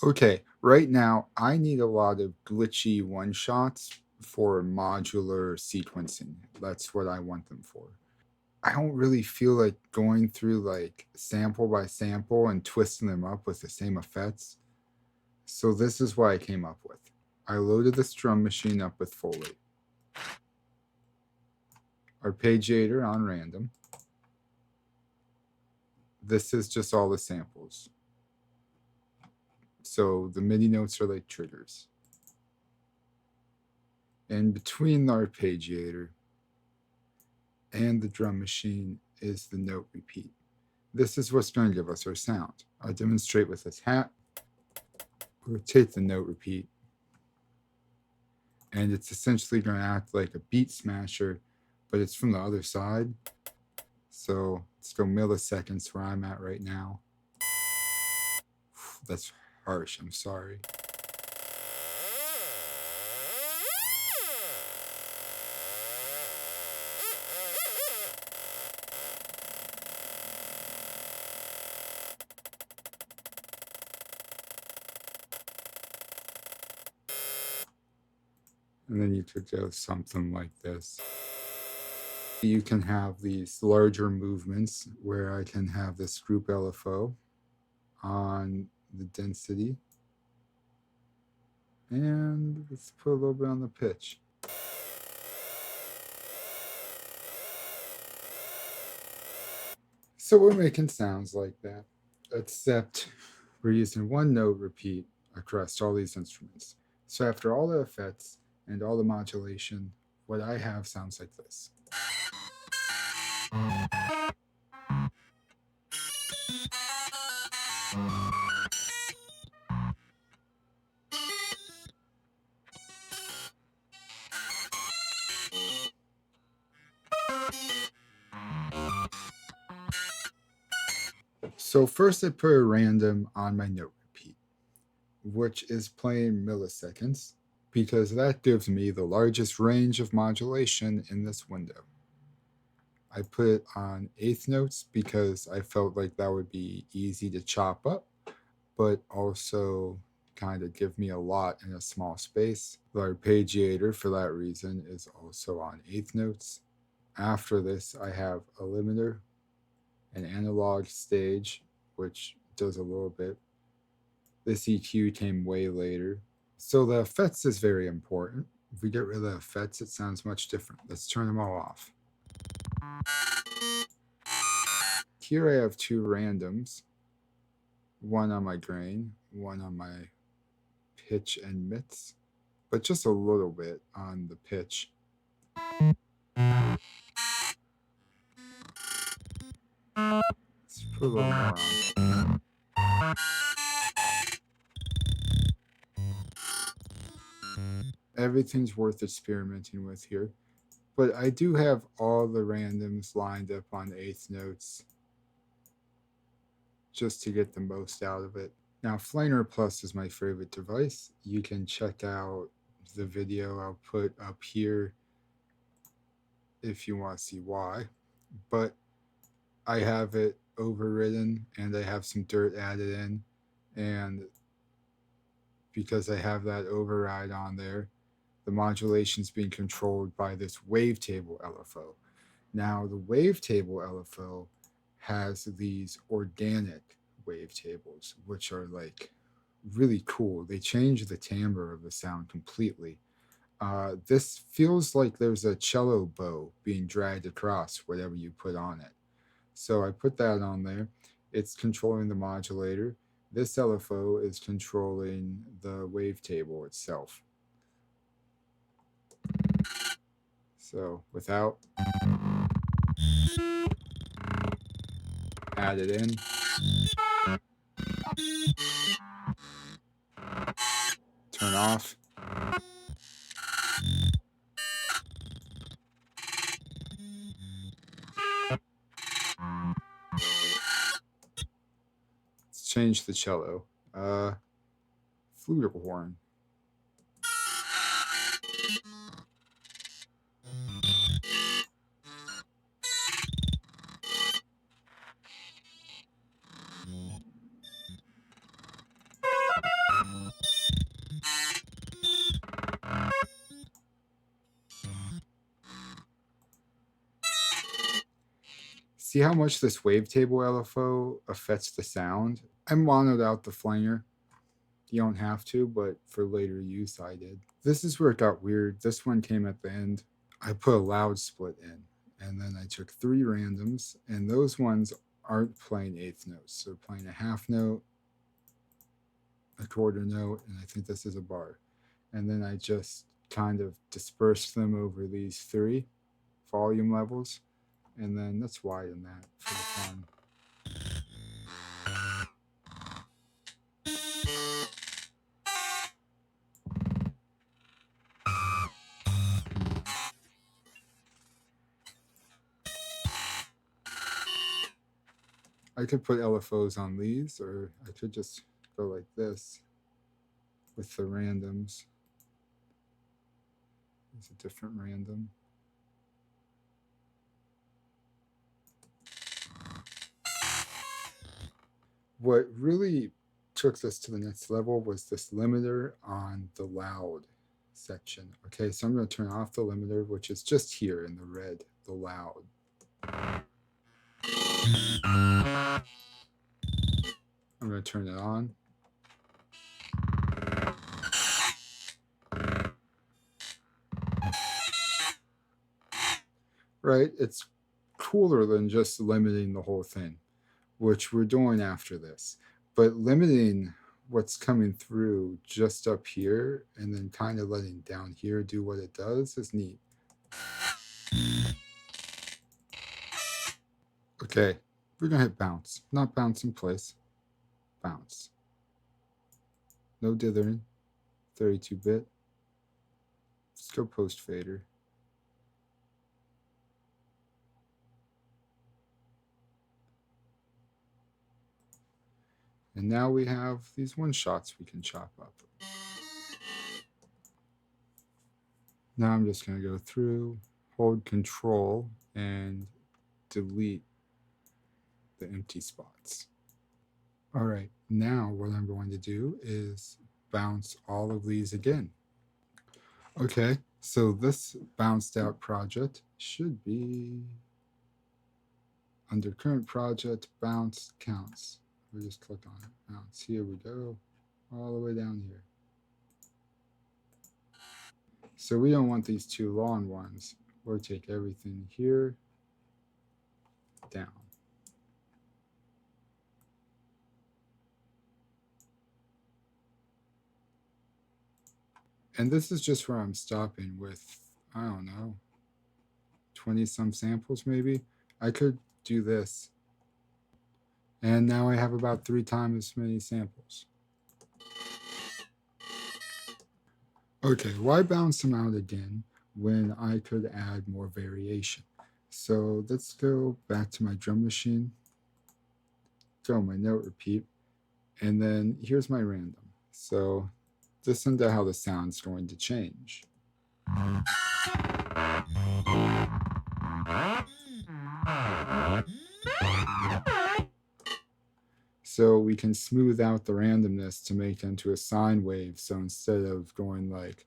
Okay, right now I need a lot of glitchy one-shots for modular sequencing. That's what I want them for. I don't really feel like going through like sample by sample and twisting them up with the same effects. So this is what I came up with. I loaded this drum machine up with Foley, arpeggiator on random. This is just all the samples. So the MIDI notes are like triggers. And between the arpeggiator and the drum machine is the note repeat. This is what's going to give us our sound. I'll demonstrate with this hat. Rotate the note repeat. And it's essentially going to act like a beat smasher, but it's from the other side. So let's go milliseconds where I'm at right now. That's harsh, I'm sorry. And then you could go something like this. You can have these larger movements where I can have this group LFO on the density. And let's put a little bit on the pitch. So we're making sounds like that, except we're using one note repeat across all these instruments. So after all the effects and all the modulation, what I have sounds like this. So first I put a random on my note repeat, which is playing milliseconds, because that gives me the largest range of modulation in this window. I put it on eighth notes because I felt like that would be easy to chop up, but also kind of give me a lot in a small space. The arpeggiator, for that reason, is also on eighth notes. After this, I have a limiter, an analog stage, which does a little bit. This EQ came way later. So the effects is very important. If we get rid of the effects, it sounds much different. Let's turn them all off. Here I have two randoms, one on my grain, one on my pitch and mids, but just a little bit on the pitch. Let's put a little more on. Everything's worth experimenting with here, but I do have all the randoms lined up on eighth notes just to get the most out of it. Now, Flanger Plus is my favorite device. You can check out the video I'll put up here if you want to see why. But I have it overridden and I have some dirt added in. And because I have that override on there, the modulation is being controlled by this Wavetable LFO. Now, the Wavetable LFO has these organic wavetables, which are like really cool. They change the timbre of the sound completely. This feels like there's a cello bow being dragged across whatever you put on it. So I put that on there. It's controlling the modulator. This LFO is controlling the wavetable itself. So without, add it in. Turn off. Let's change the cello. Flugelhorn. See how much this Wavetable LFO affects the sound? I monoed out the flanger. You don't have to, but for later use I did. This is where it got weird. This one came at the end. I put a loud split in, and then I took 3 randoms, and those ones aren't playing eighth notes. So they're playing a half note, a quarter note, and I think this is a bar. And then I just kind of dispersed them over these 3 volume levels, and then let's widen that for the fun. I could put LFOs on these, or I could just go like this with the randoms. It's a different random. What really took this to the next level was this limiter on the loud section. Okay, so I'm going to turn off the limiter, which is just here in the red, the loud. I'm going to turn it on. Right, it's cooler than just limiting the whole thing, which we're doing after this. But limiting what's coming through just up here and then kind of letting down here do what it does is neat. Okay, we're gonna hit bounce, not bounce in place, bounce. No dithering, 32-bit. Let's go post fader. And now we have these one shots we can chop up. Now I'm just going to go through, hold control, and delete the empty spots. All right, now what I'm going to do is bounce all of these again. Okay, so this bounced out project should be under current project, bounce counts. We just click on it, bounce. Here we go, all the way down here. So we don't want these 2 long ones. We'll take everything here down. And this is just where I'm stopping with, I don't know, 20 some samples maybe. I could do this. And now I have about 3 times as many samples. Okay, why bounce them out again when I could add more variation? So let's go back to my drum machine, go my note repeat, and then here's my random. So listen to how the sound's going to change. So we can smooth out the randomness to make it into a sine wave. So instead of going like,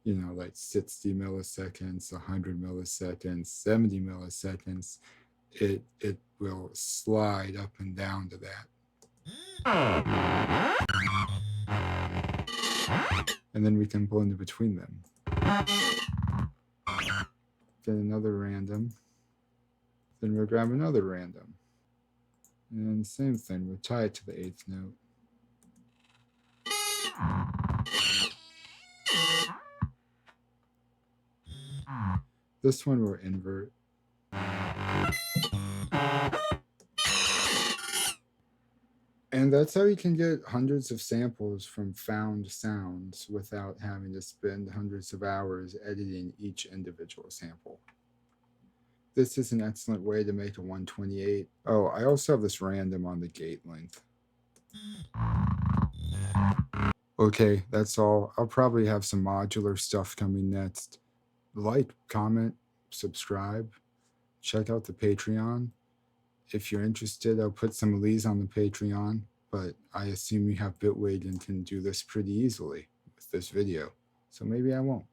you know, like 60 milliseconds, 100 milliseconds, 70 milliseconds, it will slide up and down to that. And then we can blend between them. Get another random. Then we'll grab another random. And same thing, we'll tie it to the 8th note. This one will invert. And that's how you can get hundreds of samples from found sounds without having to spend hundreds of hours editing each individual sample. This is an excellent way to make a 128. Oh, I also have this random on the gate length. Okay, that's all. I'll probably have some modular stuff coming next. Like, comment, subscribe, check out the Patreon. If you're interested, I'll put some of these on the Patreon, but I assume you have Bitwig and can do this pretty easily with this video, so maybe I won't.